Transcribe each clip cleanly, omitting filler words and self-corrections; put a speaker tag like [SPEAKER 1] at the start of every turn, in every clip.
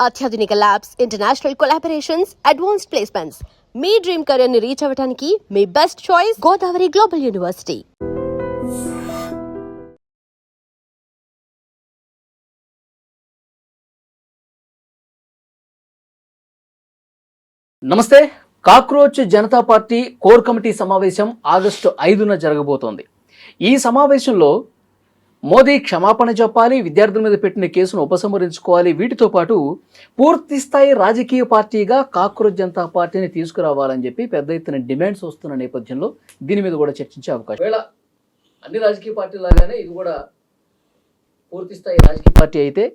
[SPEAKER 1] అత్యాధునిక labs, international collaborations, advanced placements. మీ dream career ని రీచ్ అవ్వడానికి మీ best choice Godavari global university.
[SPEAKER 2] నమస్తే. Cockroach Janata party core committee సమావేశం ఆగస్టు 5న జరగబోతోంది. ఈ సమావేశంలో మోదీ క్షమాపణ చెప్పాలి, విద్యార్థుల మీద పెట్టిన కేసును ఉపసంహరించుకోవాలి, వీటితో పాటు పూర్తి స్థాయి రాజకీయ పార్టీగా కాక్రోచ్ జనతా పార్టీని తీసుకురావాలని చెప్పి పెద్ద ఎత్తున డిమాండ్స్ వస్తున్న నేపథ్యంలో దీని మీద కూడా చర్చించే అవకాశం. వేళ అన్ని రాజకీయ పార్టీలాగానే ఇది కూడా పూర్తి స్థాయి రాజకీయ పార్టీ అయితే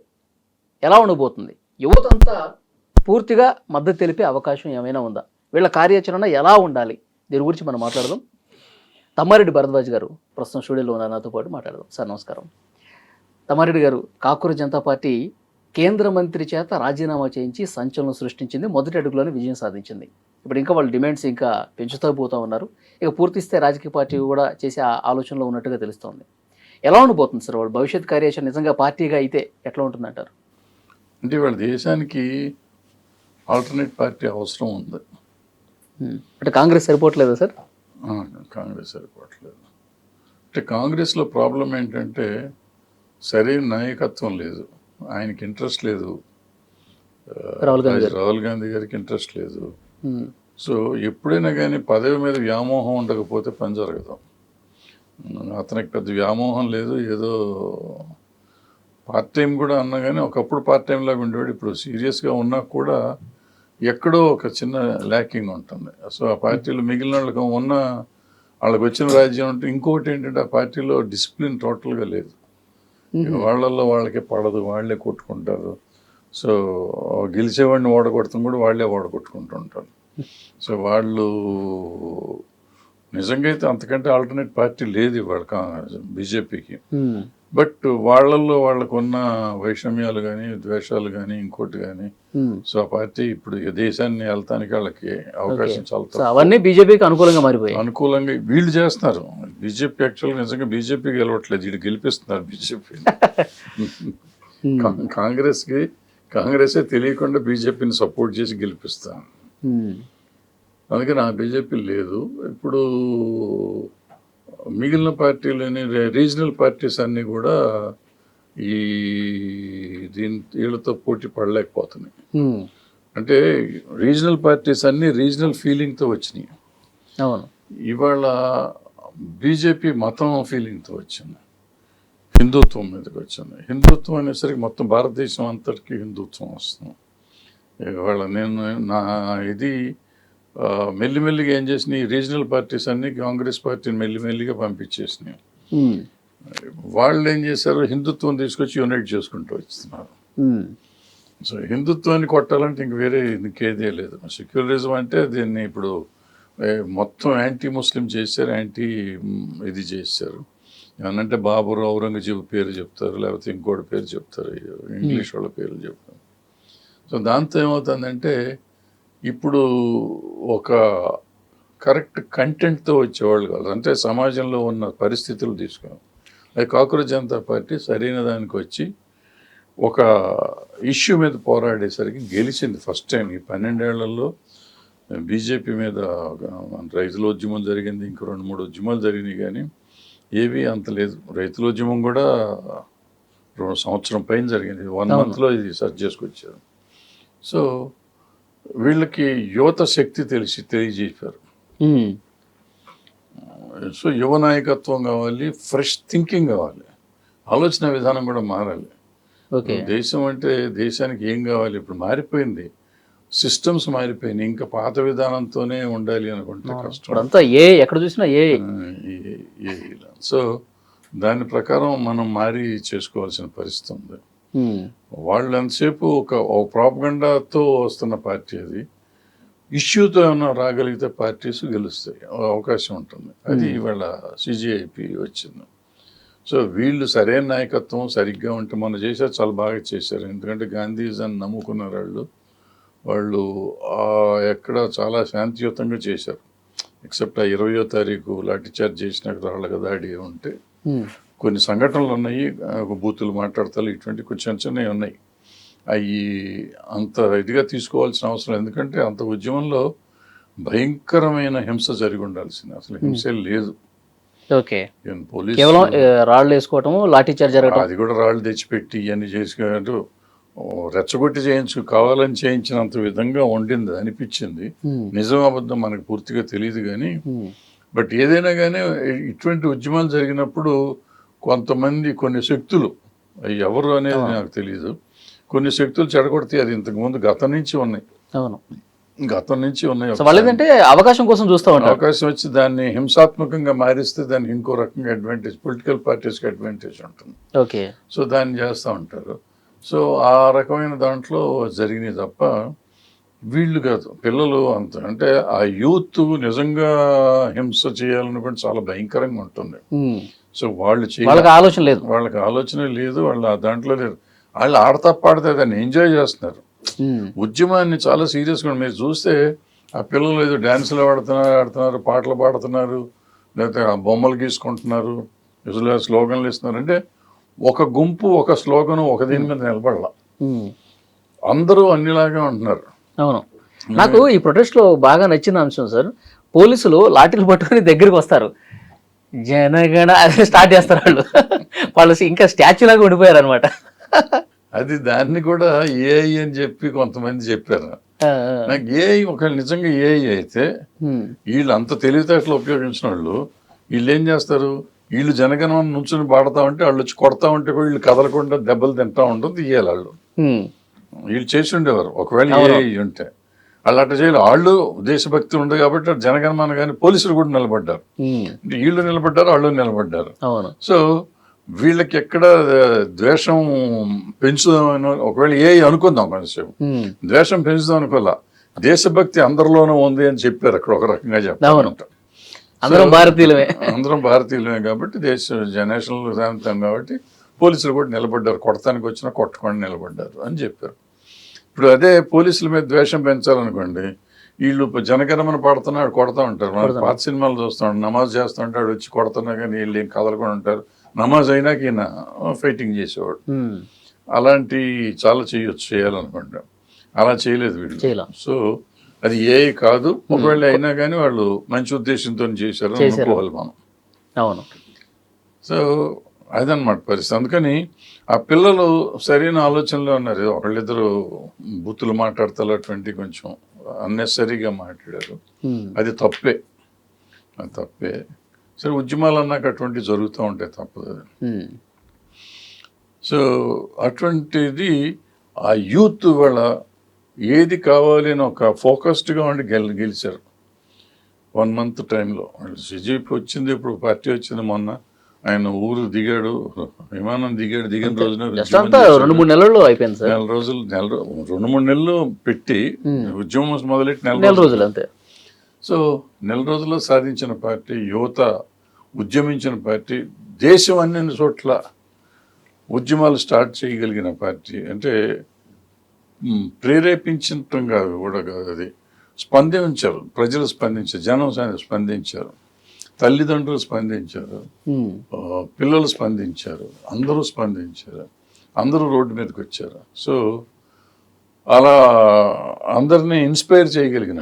[SPEAKER 2] ఎలా ఉండబోతుంది? యువత అంతా పూర్తిగా మద్దతు తెలిపే అవకాశం ఏమైనా ఉందా? వీళ్ళ కార్యాచరణ ఎలా ఉండాలి? దీని గురించి మనం మాట్లాడదాం. తమ్మారెడ్డి భరద్వాజ్ గారు ప్రస్తుతం స్టూడియోలో ఉన్నారు, నాతో పాటు మాట్లాడదాం. సార్ నమస్కారం. తమ్మారెడ్డి గారు, కాక్రోచ్ జనతా పార్టీ కేంద్ర మంత్రి చేత రాజీనామా చేయించి సంచలనం సృష్టించింది, మొదటి అడుగులోనే విజయం సాధించింది. ఇప్పుడు ఇంకా వాళ్ళ డిమాండ్స్ ఇంకా పెంచుతూ పోతూ ఉన్నారు. ఇక పూర్తిస్తే రాజకీయ పార్టీ కూడా చేసే ఆలోచనలో ఉన్నట్టుగా తెలుస్తోంది. ఎలా ఉండబోతుంది సార్ వాళ్ళ భవిష్యత్ కార్యాచరణ? నిజంగా పార్టీగా అయితే ఎట్లా ఉంటుందంటారు?
[SPEAKER 3] అంటే వాళ్ళ దేశానికి ఆల్టర్నేట్ పార్టీ అవసరం ఉంది.
[SPEAKER 2] అంటే కాంగ్రెస్ సరిపోవట్లేదా సార్?
[SPEAKER 3] కాంగ్రెస్ సరిపోవట్లేదు. అంటే కాంగ్రెస్లో ప్రాబ్లం ఏంటంటే సరైన నాయకత్వం లేదు, ఆయనకి ఇంట్రెస్ట్ లేదు, రాహుల్ గాంధీ గారికి ఇంట్రెస్ట్ లేదు. సో ఎప్పుడైనా కానీ పదవి మీద వ్యామోహం ఉండకపోతే పని జరగదు. అతనికి పెద్ద వ్యామోహం లేదు, ఏదో పార్ట్ టైం కూడా అన్నా కానీ ఒకప్పుడు పార్ట్ టైం లాగా ఉండేవాడు. ఇప్పుడు సీరియస్గా ఉన్నా కూడా ఎక్కడో ఒక చిన్న ల్యాకింగ్ ఉంటుంది. సో ఆ పార్టీలో మిగిలిన వాళ్ళకి వాళ్ళకి వచ్చిన రాజ్యం అంటే ఇంకోటి ఏంటంటే ఆ పార్టీలో డిసిప్లిన్ టోటల్గా లేదు. వాళ్ళల్లో వాళ్ళకే పడదు, వాళ్ళే కొట్టుకుంటారు. సో గెలిచేవాడిని ఓడగొడతాం కూడా వాళ్ళే ఓడగొట్టుకుంటుంటారు. సో వాళ్ళు నిజంగా అయితే అంతకంటే ఆల్టర్నేట్ పార్టీ లేదు ఇవాళ బీజేపీకి. బట్ వాళ్ళల్లో వాళ్ళకున్న వైషమ్యాలు కానీ, ద్వేషాలు కానీ, ఇంకోటి కానీ, సో ఆ పార్టీ ఇప్పుడు దేశాన్ని వెళ్తానికి వాళ్ళకి అవకాశం చాలా
[SPEAKER 2] అవన్నీ బీజేపీకి అనుకూలంగా మారిపోయాయి.
[SPEAKER 3] అనుకూలంగా వీళ్ళు చేస్తున్నారు. బీజేపీ యాక్చువల్గా నిజంగా బీజేపీ గెలవట్లేదు, వీళ్ళు గెలిపిస్తున్నారు బీజేపీ. కాంగ్రెసే తెలియకుండా బీజేపీని సపోర్ట్ చేసి గెలిపిస్తాను. అందుకని ఆ బీజేపీ లేదు. ఇప్పుడు మిగిలిన పార్టీలని రీజనల్ పార్టీస్ అన్నీ కూడా వీళ్ళతో పోటీ పడలేకపోతున్నాయి. అంటే రీజనల్ పార్టీస్ అన్నీ రీజనల్ ఫీలింగ్తో వచ్చినాయి.
[SPEAKER 2] అవును,
[SPEAKER 3] ఇవాళ బీజేపీ మతం ఫీలింగ్తో వచ్చింది, హిందుత్వం మీదకి వచ్చింది. హిందుత్వం అనేసరికి మొత్తం భారతదేశం అంతటికీ హిందుత్వం వస్తుంది. ఇవాళ ఇది మెల్లిమెల్లిగా ఏం చేసినాయి, రీజనల్ పార్టీస్ అన్ని కాంగ్రెస్ పార్టీని మెల్లిమెల్లిగా పంపించేసినాయి. వాళ్ళు ఏం చేశారు, హిందుత్వం తీసుకొచ్చి యునైట్ చేసుకుంటూ వస్తున్నారు. సో హిందుత్వాన్ని కొట్టాలంటే ఇంక వేరే ఇంకేదే లేదు. సెక్యులరిజం అంటే దీన్ని ఇప్పుడు మొత్తం యాంటీ ముస్లిం చేశారు, యాంటీ ఇది చేశారు. ఏమనంటే బాబరు, ఔరంగజేబు పేరు చెప్తారు, లేకపోతే ఇంకోటి పేరు చెప్తారు, ఇంగ్లీష్ వాళ్ళ పేర్లు చెప్తారు. సో దాంతో ఏమవుతుందంటే ఇప్పుడు ఒక కరెక్ట్ కంటెంట్తో వచ్చేవాళ్ళు కాదు, అంటే సమాజంలో ఉన్న పరిస్థితులు తీసుకున్నాం. అది కాక్రోచ్ జనతా పార్టీ సరైన దానికి వచ్చి ఒక ఇష్యూ మీద పోరాడేసరికి గెలిచింది ఫస్ట్ టైం. ఈ 12 ఏళ్లలో బీజేపీ మీద రైతుల ఉద్యమం జరిగింది, ఇంకో 2-3 ఉద్యమాలు జరిగినాయి, కానీ ఏవి అంత లేదు. రైతుల ఉద్యమం కూడా 2 సంవత్సరం పైన జరిగింది, 1 మంత్లో ఇది సర్చ్ చేసుకొచ్చారు. సో వీళ్ళకి యువత శక్తి తెలియజేశారు. సో యువ నాయకత్వం కావాలి, ఫ్రెష్ థింకింగ్ కావాలి, ఆలోచన విధానం కూడా మారాలి. దేశం అంటే దేశానికి ఏం కావాలి, ఇప్పుడు మారిపోయింది, సిస్టమ్స్ మారిపోయినాయి, ఇంకా పాత విధానంతోనే ఉండాలి అనుకుంటే కష్టం.
[SPEAKER 2] ఎక్కడ చూసినా
[SPEAKER 3] సో దాని ప్రకారం మనం మారి చేసుకోవాల్సిన పరిస్థితి ఉంది. వాళ్ళు ఎంతసేపు ఒక ప్రాపగండాతో వస్తున్న పార్టీ, అది ఇష్యూతో ఏమైనా రాగలిగితే పార్టీస్ గెలుస్తాయి, అవకాశం ఉంటుంది. అది ఇవాళ సిజేఐపి వచ్చింది. సో వీళ్ళు సరైన నాయకత్వం సరిగ్గా ఉంటే మొన్న చేశారు, చాలా బాగా చేశారు. ఎందుకంటే గాంధీజాన్ని నమ్ముకున్నారు వాళ్ళు ఎక్కడ చాలా శాంతియుతంగా చేశారు. ఎక్సెప్ట్ ఆ 20వ తారీఖు లాఠీచార్జ్ చేసినాక రాళ్ళగా దాడి ఉంటే కొన్ని సంఘటనలు ఉన్నాయి, బూతులు మాట్లాడతారు, ఇటువంటి కొంచెం చిన్నవి ఉన్నాయి. అవి అంత ఇదిగా తీసుకోవాల్సిన అవసరం, ఎందుకంటే అంత ఉద్యమంలో భయంకరమైన హింస జరిగి ఉండాల్సింది, అసలు హింసే లేదు.
[SPEAKER 2] ఓకే,
[SPEAKER 3] పోలీసు
[SPEAKER 2] కేవలం రాళ్ళు వేసుకోవటము, లాఠీ చార్జ్ జరగటం,
[SPEAKER 3] అది కూడా రాళ్ళు తెచ్చిపెట్టి ఇవన్నీ చేసుకుంటూ రెచ్చగొట్టి కావాలని చేయించినంత విధంగా ఉండింది అనిపించింది. నిజం అబద్ధం మనకు పూర్తిగా తెలియదు కానీ, బట్ ఏదైనా కానీ ఇటువంటి ఉద్యమాలు జరిగినప్పుడు కొంతమంది కొన్ని శక్తులు, అవి ఎవరు అనేది నాకు తెలియదు, కొన్ని శక్తులు చెడగొడితే అది ఇంతకుముందు గతం నుంచి ఉన్నాయి.
[SPEAKER 2] అవును,
[SPEAKER 3] గతం నుంచి ఉన్నాయి.
[SPEAKER 2] వాళ్ళు ఏంటంటే అవకాశం కోసం చూస్తూ ఉంటారు.
[SPEAKER 3] అవకాశం వచ్చి దాన్ని హింసాత్మకంగా మారిస్తే దానికి ఇంకో రకంగా అడ్వాంటేజ్, పొలిటికల్ పార్టీస్కి అడ్వాంటేజ్ ఉంటుంది.
[SPEAKER 2] ఓకే,
[SPEAKER 3] సో దాన్ని చేస్తూ ఉంటారు. సో ఆ రకమైన దాంట్లో జరిగినాయి తప్ప వీళ్ళు కాదు, పిల్లలు అంత. అంటే ఆ యూత్ నిజంగా హింస చేయాలనుకుంటే చాలా భయంకరంగా ఉంటుంది. సో వాళ్ళకి
[SPEAKER 2] ఆలోచన లేదు,
[SPEAKER 3] వాళ్ళకి ఆలోచన లేదు, వాళ్ళు ఆ దాంట్లో లేదు. వాళ్ళు ఆడతా పాడితే దాన్ని ఎంజాయ్ చేస్తున్నారు. ఉద్యమాన్ని చాలా సీరియస్గా మీరు చూస్తే ఆ పిల్లలు ఏదో డ్యాన్సులు ఆడుతున్నారు, పాటలు పాడుతున్నారు, లేకపోతే ఆ బొమ్మలు గీసుకుంటున్నారు, స్లోగన్లు ఇస్తున్నారు. అంటే ఒక గుంపు ఒక స్లోగను ఒక దీని మీద నిలబడాల, అందరూ అన్నిలాగా ఉంటున్నారు.
[SPEAKER 2] అవును, నాకు ఈ ప్రొటెస్ట్ లో బాగా నచ్చిన అంశం సార్, పోలీసులు లాఠీలు పట్టుకుని దగ్గరికి వస్తారు, జనగణ అదే స్టార్ట్ చేస్తారు. వాళ్ళు ఇంకా స్టాచ్యూ లాగా ఉండిపోయారు అనమాట.
[SPEAKER 3] అది దాన్ని కూడా ఏఐ అని చెప్పి కొంతమంది చెప్పారు. నాకు ఏఐ ఒకవేళ నిజంగా ఏఐ అయితే వీళ్ళు అంత తెలివితేటలు ఉపయోగించిన వాళ్ళు వీళ్ళు ఏం చేస్తారు, వీళ్ళు జనగణమని నుంచుని పాడుతూ ఉంటే వాళ్ళు వచ్చి కొడతా ఉంటే వీళ్ళు కదలకుండా దెబ్బలు తింటా ఉంటుంది, తీయాలి వాళ్ళు. వీళ్ళు చేసి ఉండేవారు ఒకవేళ ఏఐ ఉంటే. వాళ్ళు అట్లా చేయాలి. వాళ్ళు దేశభక్తి ఉండదు కాబట్టి జనగణమన కానీ పోలీసులు కూడా నిలబడ్డారు, వీళ్ళు నిలబడ్డారు, వాళ్ళు నిలబడ్డారు. సో వీళ్ళకి ఎక్కడ ద్వేషం పెంచుదామని ఒకవేళ ఏ అనుకుందాం, కొంచెం ద్వేషం పెంచుదాం అనుకోలే, దేశభక్తి అందరిలోనూ ఉంది అని చెప్పారు అక్కడ ఒక రకంగా చెప్పారు.
[SPEAKER 2] అందరం
[SPEAKER 3] భారతీయులమే కాబట్టి నేషనల్ శాంతం కాబట్టి పోలీసులు కూడా నిలబడ్డారు, కొడతానికి వచ్చినా కొట్టకుండా నిలబడ్డారు అని చెప్పారు. ఇప్పుడు అదే పోలీసుల మీద ద్వేషం పెంచాలనుకోండి, వీళ్ళు జనగణమన పాడుతున్నాడు కొడతా ఉంటారు. మన పాత సినిమాలు చూస్తాడు, నమాజ్ చేస్తూ ఉంటాడు, వచ్చి కొడుతున్నా కానీ వీళ్ళు ఏం కదలకుండా ఉంటారు. నమాజ్ అయినాక ఈయన ఫైటింగ్ చేసేవాడు. అలాంటి చాలా చేయాలనుకుంటా, అలా చేయలేదు వీళ్ళు. సో అది ఏ కాదు, ఒకవేళ అయినా కానీ వాళ్ళు మంచి ఉద్దేశంతో చేశారు అనుకోవాలి మనం.
[SPEAKER 2] అవును,
[SPEAKER 3] సో అదనమాట పరిస్థితి. అందుకని ఆ పిల్లలు సరైన ఆలోచనలో ఉన్నారు. ఒకళ్ళిద్దరు బూతులు మాట్లాడతారు, అటువంటి కొంచెం అన్నెసరీగా మాట్లాడారు, అది తప్పే, అది తప్పే. సరే ఉద్యమాలు అన్నాక అటువంటివి జరుగుతూ ఉంటాయి, తప్పదు. సో అటువంటిది ఆ యూత్ వాళ్ళ ఏది కావాలి అని ఒక ఫోకస్డ్గా ఉండి గెలిచారు 1 month టైంలో. సిజిపి వచ్చింది, ఇప్పుడు పార్టీ వచ్చింది, మొన్న ఆయన ఊరు దిగాడు, విమానం దిగిన రోజున
[SPEAKER 2] 2-3 నెలల్లో అయిపోయింది సార్.
[SPEAKER 3] 2-3 నెలలు పెట్టి ఉద్యమం మొదలెట్టి 4 రోజులు అంతే. సో 4 రోజుల్లో సాధించిన పార్టీ, యువత ఉద్యమించిన పార్టీ, దేశం అన్ని చోట్ల ఉద్యమాలు స్టార్ట్ చేయగలిగిన పార్టీ. అంటే ప్రేరేపించటం కాదు కూడా కాదు, అది స్పందించారు, ప్రజలు స్పందించారు, జనం స్పందించారు, తల్లిదండ్రులు స్పందించారు, పిల్లలు స్పందించారు, అందరూ స్పందించారు, అందరూ రోడ్డు మీదకి వచ్చారు. సో అలా అందరినీ ఇన్స్పైర్ చేయగలిగిన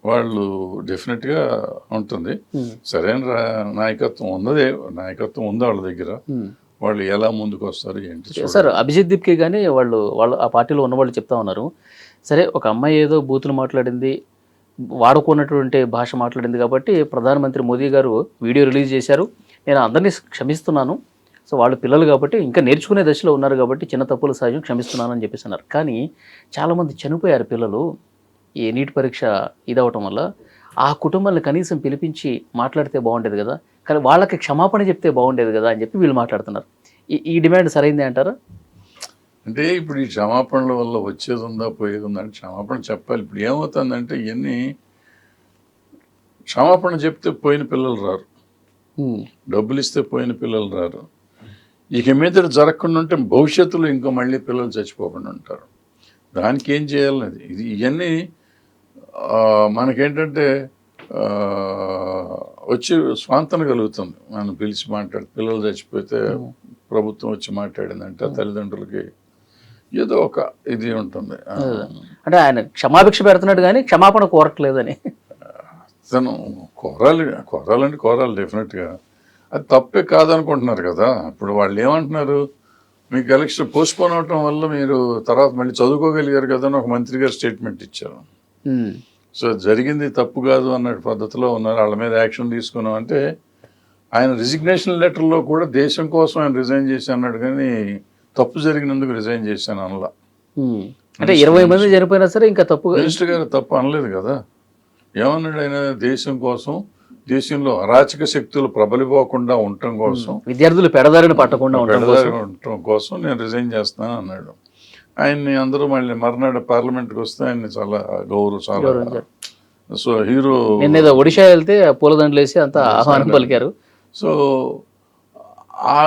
[SPEAKER 3] వాళ్ళు డెఫినెట్గా ఉంటుంది. సరైన నాయకత్వం ఉంది వాళ్ళ దగ్గర. వాళ్ళు ఎలా ముందుకు వస్తారు ఏంటి
[SPEAKER 2] సార్. అభిజిత్ దీప్కి కానీ వాళ్ళు ఆ పార్టీలో ఉన్నవాళ్ళు చెప్తా ఉన్నారు, సరే ఒక అమ్మాయి ఏదో బూతులు మాట్లాడింది, వాడుకున్నటువంటి భాష మాట్లాడింది కాబట్టి ప్రధానమంత్రి మోదీ గారు వీడియో రిలీజ్ చేశారు, నేను అందరినీ క్షమిస్తున్నాను, సో వాళ్ళు పిల్లలు కాబట్టి ఇంకా నేర్చుకునే దశలో ఉన్నారు కాబట్టి చిన్న తప్పులు సహజం, క్షమిస్తున్నాను అని చెప్పేసి అన్నారు. కానీ చాలామంది చనిపోయారు పిల్లలు ఈ నీట్ పరీక్ష ఇదవటం వల్ల. ఆ కుటుంబాన్ని కనీసం పిలిపించి మాట్లాడితే బాగుండేది కదా, కానీ వాళ్ళకి క్షమాపణ చెప్తే బాగుండేది కదా అని చెప్పి వీళ్ళు మాట్లాడుతున్నారు. ఈ డిమాండ్ సరైందే అంటారా?
[SPEAKER 3] అంటే ఇప్పుడు ఈ క్షమాపణల వల్ల వచ్చేది ఉందా పోయేది ఉందా అంటే క్షమాపణ చెప్పాలి. ఇప్పుడు ఏమవుతుందంటే ఇవన్నీ క్షమాపణ చెప్తే పోయిన పిల్లలు రారు, డబ్బులు ఇస్తే పోయిన పిల్లలు రారు. ఇక మీద జరగకుండా ఉంటే భవిష్యత్తులో ఇంకో మళ్ళీ పిల్లలు చచ్చిపోకుండా ఉంటారు. దానికి ఏం చేయాలనేది ఇవన్నీ మనకేంటంటే వచ్చి స్వాంతన కలుగుతుంది. మనం పిలిచి పిల్లలు చచ్చిపోతే ప్రభుత్వం వచ్చి మాట్లాడిందంటే తల్లిదండ్రులకి ఏదో ఒక ఇది ఉంటుంది.
[SPEAKER 2] అంటే ఆయన క్షమాభిక్ష పెడుతున్నాడు కానీ క్షమాపణ కోరట్లేదని.
[SPEAKER 3] తను కోరాలి డెఫినెట్గా. అది తప్పే కాదనుకుంటున్నారు కదా. ఇప్పుడు వాళ్ళు ఏమంటున్నారు, మీకు ఎలక్షన్ పోస్ట్పోన్ అవటం వల్ల మీరు తర్వాత మళ్ళీ చదువుకోగలిగారు కదా అని ఒక మంత్రి గారు స్టేట్మెంట్ ఇచ్చారు. సో జరిగింది తప్పు కాదు అన్న పద్ధతిలో ఉన్నారు. వాళ్ళ మీద యాక్షన్ తీసుకున్నాం అంటే ఆయన రిజిగ్నేషన్ లెటర్లో కూడా దేశం కోసం ఆయన రిజైన్ చేసి అన్నాడు, కానీ తప్పు జరిగినందుకు రిజైన్ చేశాను అనలా.
[SPEAKER 2] అంటే 20 మంది చనిపోయినా సరే ఇంకా తప్పు,
[SPEAKER 3] మినిస్టర్ గారు తప్పు అనలేదు కదా. ఏమన్నాడు ఆయన, దేశం కోసం, దేశంలో అరాచక శక్తులు ప్రబలిపోకుండా ఉండటం కోసం,
[SPEAKER 2] విద్యార్థులు పెడదారిని పట్టకుండా
[SPEAKER 3] ఉండటం కోసం నేను రిజైన్ చేస్తాను అన్నాడు. ఆయన్ని అందరూ మళ్ళీ మర్నాడు పార్లమెంట్కి వస్తే ఆయన్ని చాలా చాలా సో హీరో.
[SPEAKER 2] నిన్న ఒడిషా వెళ్తే పూలదండలు వేసి అంత ఆహ్వానం పలికారు.
[SPEAKER 3] సో ఆ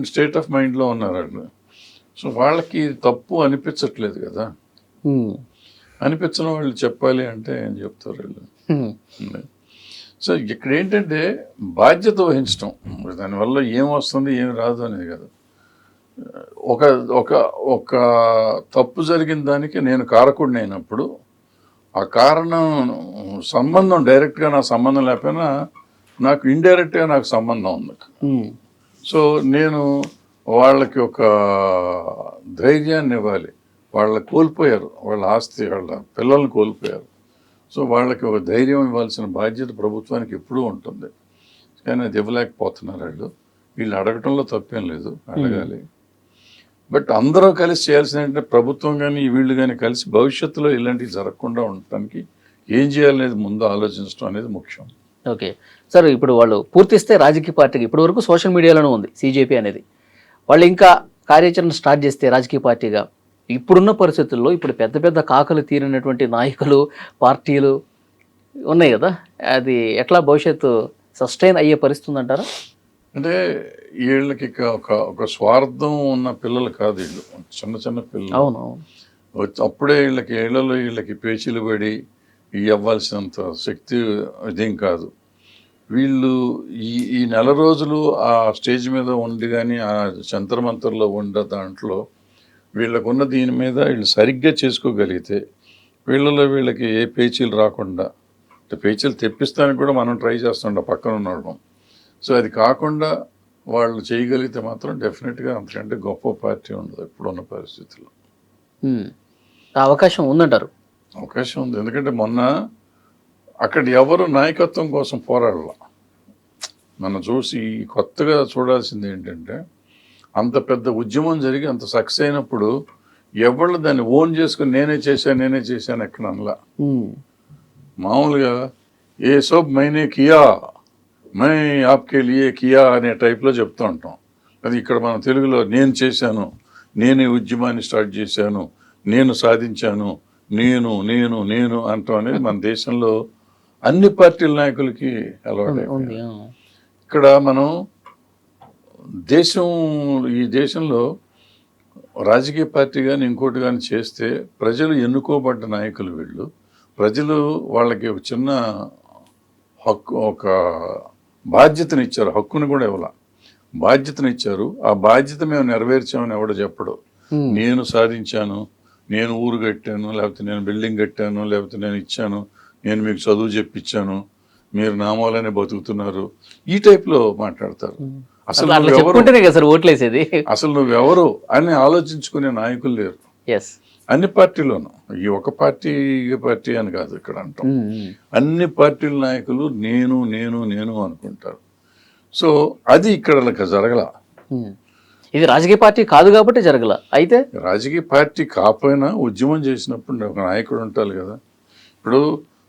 [SPEAKER 3] స్టేట్ ఆఫ్ మైండ్లో ఉన్నారు వాళ్ళు. సో వాళ్ళకి తప్పు అనిపించట్లేదు కదా. అనిపించిన వాళ్ళు చెప్పాలి అంటే ఏం చెప్తారు వీళ్ళు. సో ఇక్కడ ఏంటంటే బాధ్యత వహించడం, దానివల్ల ఏం వస్తుంది ఏం రాదు అనేది కాదు. ఒక ఒక ఒక తప్పు జరిగిన దానికి నేను కారకుడిని అయినప్పుడు ఆ కారణం సంబంధం డైరెక్ట్గా నాకు సంబంధం లేకపోయినా నాకు ఇండైరెక్ట్గా నాకు సంబంధం ఉంది. సో నేను వాళ్ళకి ఒక ధైర్యాన్ని ఇవ్వాలి. వాళ్ళ కోల్పోయారు, వాళ్ళ ఆస్తి, వాళ్ళ పిల్లల్ని కోల్పోయారు. సో వాళ్ళకి ఒక ధైర్యం ఇవ్వాల్సిన బాధ్యత ప్రభుత్వానికి ఎప్పుడూ ఉంటుంది. కానీ అది ఇవ్వలేకపోతున్నారు వీళ్ళు అడగటంలో తప్పేం లేదు, అడగాలి. బట్ అందరూ కలిసి చేయాల్సింది ఏంటంటే ప్రభుత్వం కానీ వీళ్ళు కానీ కలిసి భవిష్యత్తులో ఇలాంటివి జరగకుండా ఉండటానికి ఏం చేయాలనేది ముందు ఆలోచించడం అనేది ముఖ్యం.
[SPEAKER 2] ఓకే సార్, ఇప్పుడు వాళ్ళు పూర్తిస్తే రాజకీయ పార్టీకి ఇప్పటి వరకు సోషల్ మీడియాలోనే ఉంది సిజేపీ అనేది, వాళ్ళు ఇంకా కార్యాచరణ స్టార్ట్ చేస్తే రాజకీయ పార్టీగా ఇప్పుడున్న పరిస్థితుల్లో ఇప్పుడు పెద్ద పెద్ద కాకలు తీరినటువంటి నాయకులు పార్టీలు ఉన్నాయి కదా, అది ఎట్లా భవిష్యత్తు సస్టైన్ అయ్యే పరిస్థితి అంటారా?
[SPEAKER 3] అంటే వీళ్ళకి ఒక స్వార్థం ఉన్న పిల్లలు కాదు వీళ్ళు, చిన్న చిన్న పిల్లలు.
[SPEAKER 2] అవును,
[SPEAKER 3] అప్పుడే వీళ్ళకి పేచీలు పడి ఇవ్వాల్సినంత శక్తి ఇదేం కాదు. వీళ్ళు ఈ నెల రోజులు ఆ స్టేజ్ మీద ఉండి కానీ ఆ జంతర్మంతర్లో ఉండే దాంట్లో వీళ్ళకున్న దీని మీద వీళ్ళు సరిగ్గా చేసుకోగలిగితే వీళ్ళకి ఏ పేచీలు రాకుండా, అంటే పేచీలు తెప్పిస్తానికి కూడా మనం ట్రై చేస్తుంటాం పక్కన ఉండడం. సో అది కాకుండా వాళ్ళు చేయగలిగితే మాత్రం డెఫినెట్గా అంతకంటే గొప్ప పార్టీ ఉండదు ఇప్పుడున్న పరిస్థితుల్లో.
[SPEAKER 2] అవకాశం ఉందంటారు?
[SPEAKER 3] అవకాశం ఉంది. ఎందుకంటే మొన్న అక్కడ ఎవరు నాయకత్వం కోసం పోరాడాల. మనం చూసి కొత్తగా చూడాల్సింది ఏంటంటే అంత పెద్ద ఉద్యమం జరిగి అంత సక్సెస్ అయినప్పుడు ఎవళ్ళు దాన్ని ఓన్ చేసుకుని నేనే చేశాను ఎక్కడ అనలా. మామూలుగా ఏ sub Maine Kia my Aapke Liye Kia అనే టైప్లో చెప్తూ ఉంటాం. అది ఇక్కడ మన తెలుగులో నేను చేశాను, నేనే ఉద్యమాన్ని స్టార్ట్ చేశాను, నేను సాధించాను, నేను నేను నేను అంటాం అనేది మన దేశంలో అన్ని పార్టీల నాయకులకి అలవాటు. ఇక్కడ మనం ఈ దేశంలో రాజకీయ పార్టీ కానీ ఇంకోటి కానీ చేస్తే ప్రజలు ఎన్నుకోబడ్డ నాయకులు వీళ్ళు. ప్రజలు వాళ్ళకి ఒక చిన్న హక్కు, ఒక బాధ్యతనిచ్చారు, హక్కుని కూడా ఇవ్వాల, బాధ్యతనిచ్చారు. ఆ బాధ్యత మేము నెరవేర్చామని ఎవడో చెప్పడు. నేను సాధించాను, నేను ఊరు కట్టాను, లేకపోతే నేను బిల్డింగ్ కట్టాను, లేకపోతే నేను ఇచ్చాను, నేను మీకు చదువు చెప్పించాను, మీరు నా మూలనే బతుకుతున్నారు, ఈ టైప్లో మాట్లాడతారు. అసలు నువ్వెవరు అని ఆలోచించుకునే నాయకులు లేరు అన్ని పార్టీలోనూ. ఈ ఒక పార్టీ అని కాదు ఇక్కడ అంటాం. అన్ని పార్టీల నాయకులు నేను నేను నేను అనుకుంటారు. సో అది ఇక్కడ జరగల.
[SPEAKER 2] ఇది రాజకీయ పార్టీ కాదు కాబట్టి జరగల. అయితే
[SPEAKER 3] రాజకీయ పార్టీ కాకపోయినా ఉద్యమం చేసినప్పుడు ఒక నాయకుడు ఉంటారు కదా. ఇప్పుడు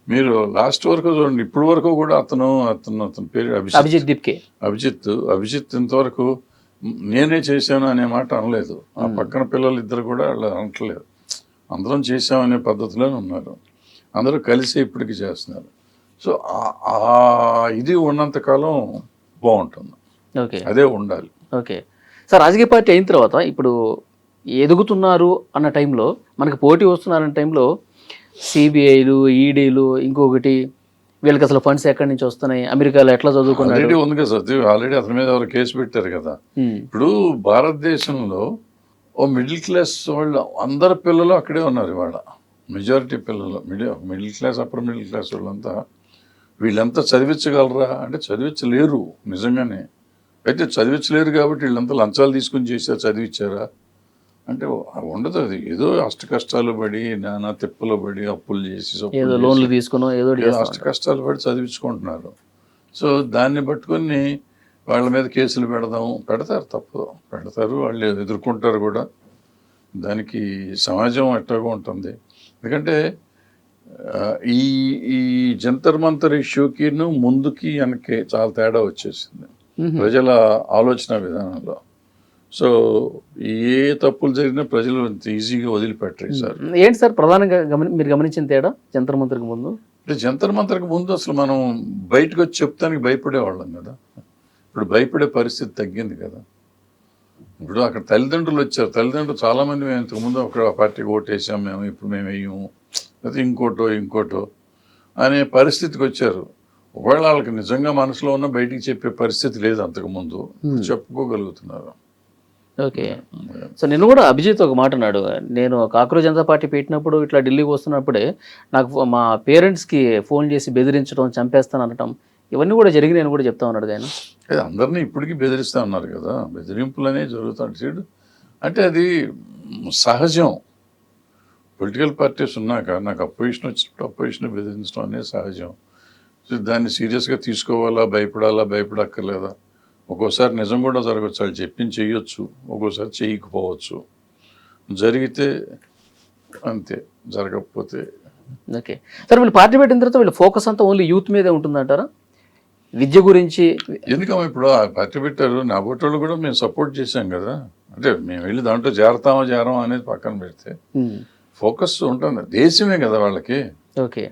[SPEAKER 3] మీరు లాస్ట్ వరకు చూడండి, ఇప్పుడు వరకు కూడా అతను పేరు అభిజిత్ ఇంతవరకు నేనే చేశాను అనే మాట అనలేదు. ఆ పక్కన పిల్లలు ఇద్దరు కూడా వాళ్ళు అనట్లేదు. అందరం చేశామనే పద్ధతిలోనే ఉన్నారు. అందరూ కలిసి ఇప్పటికీ చేస్తున్నారు. సో ఇది ఉన్నంతకాలం బాగుంటుంది. అదే ఉండాలి.
[SPEAKER 2] ఓకే సార్, రాజకీయ పార్టీ అయిన తర్వాత ఇప్పుడు ఎదుగుతున్నారు అన్న టైంలో, మనకి పోటీ వస్తున్నారన్న టైంలో సిబిఐలు, ఈడీలు, ఇంకొకటి వీళ్ళకి అసలు ఫండ్స్ ఎక్కడి నుంచి వస్తున్నాయి, అమెరికాలో ఎట్లా చదువుకున్నారు,
[SPEAKER 3] ఆల్రెడీ ఉంది కదా సత్య, ఆల్రెడీ అతని మీద ఎవరు కేసు పెట్టారు కదా. ఇప్పుడు భారతదేశంలో ఓ మిడిల్ క్లాస్ వాళ్ళు అందరు పిల్లలు అక్కడే ఉన్నారు ఇవాళ. మెజారిటీ పిల్లలు middle class, upper middle class వాళ్ళంతా వీళ్ళంతా చదివించగలరా అంటే చదివించలేరు నిజంగానే. అయితే చదివించలేరు కాబట్టి వీళ్ళంతా లంచాలు తీసుకుని చేశారు, చదివించారా అంటే ఉండదు. అది ఏదో అష్ట కష్టాలు పడి, నానా తిప్పలు పడి, అప్పులు చేసి,
[SPEAKER 2] ఏదో లోన్లు తీసుకునో ఏదో
[SPEAKER 3] అష్ట కష్టాలు పడి చదివించుకుంటున్నారు. సో దాన్ని పట్టుకొని వాళ్ళ మీద కేసులు పెడతారు, తప్పు పెడతారు, వాళ్ళు ఎదుర్కొంటారు కూడా. దానికి సమాజం ఎట్టాగో ఉంటుంది. ఎందుకంటే ఈ ఈ జంతర్ మంతర్ ఇష్యూకి ముందుకి వెనక్కి చాలా తేడా వచ్చేసింది ప్రజల ఆలోచన విధానంలో. సో ఏ తప్పులు జరిగినా ప్రజలు అంత ఈజీగా వదిలిపెట్టరు సార్.
[SPEAKER 2] ఏంటి సార్ ప్రధానంగా మీరు గమనించిన తేడా జంతర్ మంతర్కి ముందు?
[SPEAKER 3] అంటే జంతర్ మంతర్కి ముందు అసలు మనం బయటకు వచ్చి చెప్తానికి భయపడేవాళ్ళం కదా. ఇప్పుడు భయపడే పరిస్థితి తగ్గింది కదా. ఇప్పుడు అక్కడ తల్లిదండ్రులు వచ్చారు, తల్లిదండ్రులు చాలామంది మేము ఇంతకుముందు ఒక పార్టీకి ఓటేసాం, మేము ఇప్పుడు మేము వేయము, లేకపోతే ఇంకోటో అనే పరిస్థితికి వచ్చారు. ఒకవేళ వాళ్ళకి నిజంగా మనసులో ఉన్న బయటికి చెప్పే పరిస్థితి లేదు, అంతకుముందు చెప్పుకోగలుగుతున్నారు.
[SPEAKER 2] ఓకే. సో నేను కూడా అభిజిత్ ఒక మాట అన్నాడు, నేను కాక్రోజ్ జనతా పార్టీ పెట్టినప్పుడు ఇట్లా ఢిల్లీకి వస్తున్నప్పుడే నాకు మా పేరెంట్స్కి ఫోన్ చేసి బెదిరించడం, చంపేస్తాను అనటం, ఇవన్నీ కూడా జరిగినాయని కూడా చెప్తా ఉన్నాడు ఆయన.
[SPEAKER 3] అందరినీ ఇప్పటికీ బెదిరిస్తూ ఉన్నారు కదా, బెదిరింపులు అనేవి జరుగుతాయి. అంటే అది సహజం. పొలిటికల్ పార్టీస్ ఉన్నాక నాకు అపోజిషన్ వచ్చినప్పుడు అపోజిషన్ బెదిరించడం అనేది సహజం. దాన్ని సీరియస్గా తీసుకోవాలా, భయపడక్కర్లేదా? ఒక్కోసారి నిజం కూడా జరగచ్చు, వాళ్ళు చెప్పింది చేయొచ్చు, ఒక్కోసారి చేయకపోవచ్చు. జరిగితే అంతే, జరగకపోతే.
[SPEAKER 2] ఓకే సార్, వీళ్ళు పార్టీ పెట్టిన తర్వాత వీళ్ళ ఫోకస్ అంతా ఓన్లీ యూత్ మీదే ఉంటుందంటారా? విద్య గురించి
[SPEAKER 3] ఎందుకమ్మా ఇప్పుడు ఆ పార్టీ పెట్టారు, నా బోటోళ్ళు కూడా మేము సపోర్ట్ చేశాం కదా. అంటే మేము వెళ్ళి దాంట్లో చేరమా అనేది పక్కన పెడితే ఫోకస్ ఉంటుంది, దేశమే కదా వాళ్ళకి.
[SPEAKER 2] ఓకే.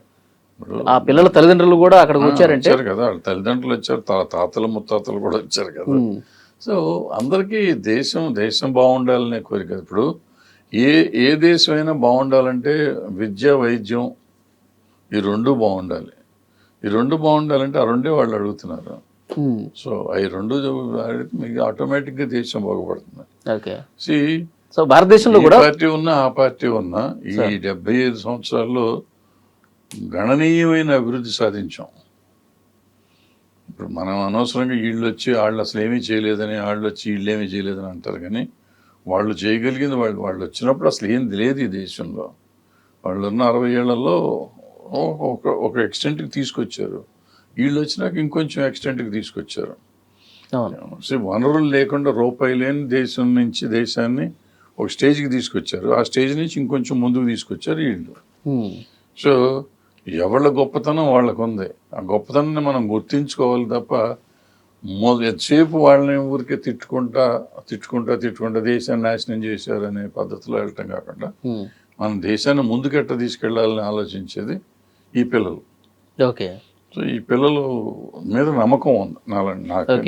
[SPEAKER 2] ఆ పిల్లల తల్లిదండ్రులు కూడా అక్కడికి వచ్చారు
[SPEAKER 3] కదా, వాళ్ళ తల్లిదండ్రులు వచ్చారు, తాతలు ముత్తాతలు కూడా వచ్చారు కదా. సో అందరికీ దేశం బాగుండాలనే కోరిక. ఇప్పుడు ఏ దేశమైనా బాగుండాలంటే విద్య, వైద్యం ఈ రెండు బాగుండాలి. ఈ రెండు బాగుండాలంటే ఆ రెండే వాళ్ళు అడుగుతున్నారు. సో అవి రెండు మీకు ఆటోమేటిక్గా దేశం బాగుపడుతుంది.
[SPEAKER 2] ఓకే.
[SPEAKER 3] సో
[SPEAKER 2] భారతదేశంలో కూడా
[SPEAKER 3] పార్టీ ఉన్నా ఆ పార్టీ ఉన్నా ఈ 75 సంవత్సరాల్లో గణనీయమైన అభివృద్ధి సాధించాం. ఇప్పుడు మనం అనవసరంగా వీళ్ళు వచ్చి వాళ్ళు అసలు ఏమీ చేయలేదని, వాళ్ళు వచ్చి వీళ్ళు ఏమీ చేయలేదని అంటారు. కానీ వాళ్ళు చేయగలిగింది వాళ్ళు వచ్చినప్పుడు అసలు ఏం లేదు ఈ దేశంలో. వాళ్ళు ఉన్న 60 ఏళ్లలో ఒక ఎక్స్టెంట్కి తీసుకొచ్చారు, వీళ్ళు వచ్చినాక ఇంకొంచెం ఎక్స్టెంట్కి తీసుకొచ్చారు. వనరులు లేకుండా రూపాయి లేని దేశం నుంచి దేశాన్ని ఒక స్టేజ్కి తీసుకొచ్చారు, ఆ స్టేజ్ నుంచి ఇంకొంచెం ముందుకు తీసుకొచ్చారు వీళ్ళు. సో ఎవళ్ళ గొప్పతనం వాళ్ళకు ఉంది, ఆ గొప్పతనాన్ని మనం గుర్తించుకోవాలి తప్ప ఎంతసేపు వాళ్ళని ఊరికే తిట్టుకుంటా దేశాన్ని నాశనం చేశారు అనే పద్ధతిలో వెళ్ళటం కాకుండా మన దేశాన్ని ముందుకెట్ట తీసుకెళ్లాలని ఆలోచించేది ఈ పిల్లలు.
[SPEAKER 2] ఓకే.
[SPEAKER 3] సో ఈ పిల్లలు మీద నమ్మకం ఉంది,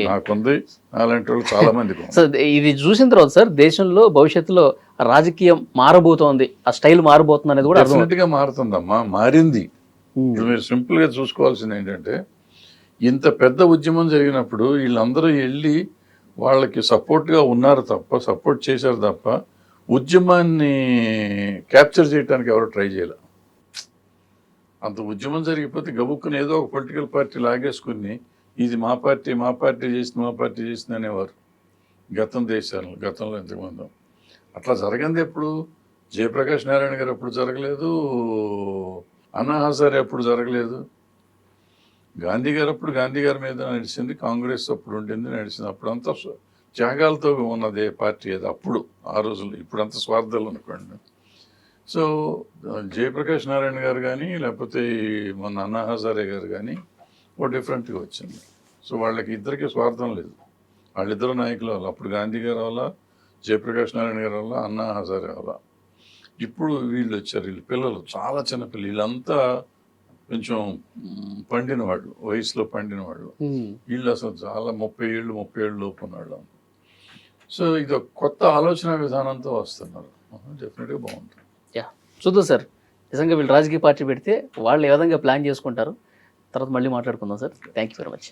[SPEAKER 3] నాకుంది, అలాంటి వాళ్ళు చాలా మందికి.
[SPEAKER 2] సో ఇది చూసిన తర్వాత సార్ దేశంలో భవిష్యత్తులో రాజకీయం మారబోతోంది, ఆ స్టైల్ మారబోతుంది అనేది కూడా
[SPEAKER 3] డెఫినెట్గా మారుతుందమ్మా, మారింది. ఇప్పుడు మీరు సింపుల్గా చూసుకోవాల్సింది ఏంటంటే, ఇంత పెద్ద ఉద్యమం జరిగినప్పుడు వీళ్ళందరూ వెళ్ళి వాళ్ళకి సపోర్ట్గా ఉన్నారు తప్ప, సపోర్ట్ చేశారు తప్ప ఉద్యమాన్ని క్యాప్చర్ చేయడానికి ఎవరు ట్రై చేయాలి. అంత ఉద్యమం జరిగిపోతే గబుక్కుని ఏదో ఒక పొలిటికల్ పార్టీ లాగేసుకుని ఇది మా పార్టీ చేసింది అనేవారు గతంలో ఎంతమంది. అట్లా జరగంది ఎప్పుడు? జయప్రకాష్ నారాయణ గారు ఎప్పుడు జరగలేదు, అన్నా హజారే ఎప్పుడు జరగలేదు, గాంధీ గారి మీద నడిచింది, కాంగ్రెస్ అప్పుడు ఉండింది, నడిచింది. అప్పుడంతా త్యాగాలతో ఉన్నదే పార్టీ అది అప్పుడు, ఆ రోజుల్లో. ఇప్పుడంతా స్వార్థాలు అనుకోండి. సో జయప్రకాష్ నారాయణ గారు కానీ లేకపోతే మొన్న అన్నా హజారే గారు కానీ ఓ డిఫరెంట్గా వచ్చింది. సో వాళ్ళకి ఇద్దరికి స్వార్థం లేదు, వాళ్ళిద్దరు నాయకుల వల్ల. అప్పుడు గాంధీ గారు వల్ల, జయప్రకాష్ నారాయణ గారి వల్ల, అన్నా హజారే వల్ల. ఇప్పుడు వీళ్ళు వచ్చారు, వీళ్ళు పిల్లలు చాలా చిన్నపిల్లలు, వీళ్ళంతా కొంచెం పండిన వాళ్ళు, వయసులో పండిన వాళ్ళు. వీళ్ళు అసలు చాలా 30 ఏళ్ళు లోపు ఉన్నాళ్ళు. సో ఇది ఒక కొత్త ఆలోచన విధానంతో వస్తున్నారు, డెఫినెట్గా బాగుంటుంది.
[SPEAKER 2] చూద్దాం సార్, నిజంగా వీళ్ళు రాజకీయ పార్టీ పెడితే వాళ్ళు ఏ విధంగా ప్లాన్ చేసుకుంటారు తర్వాత మళ్ళీ మాట్లాడుకుందాం sir. Thank you very much.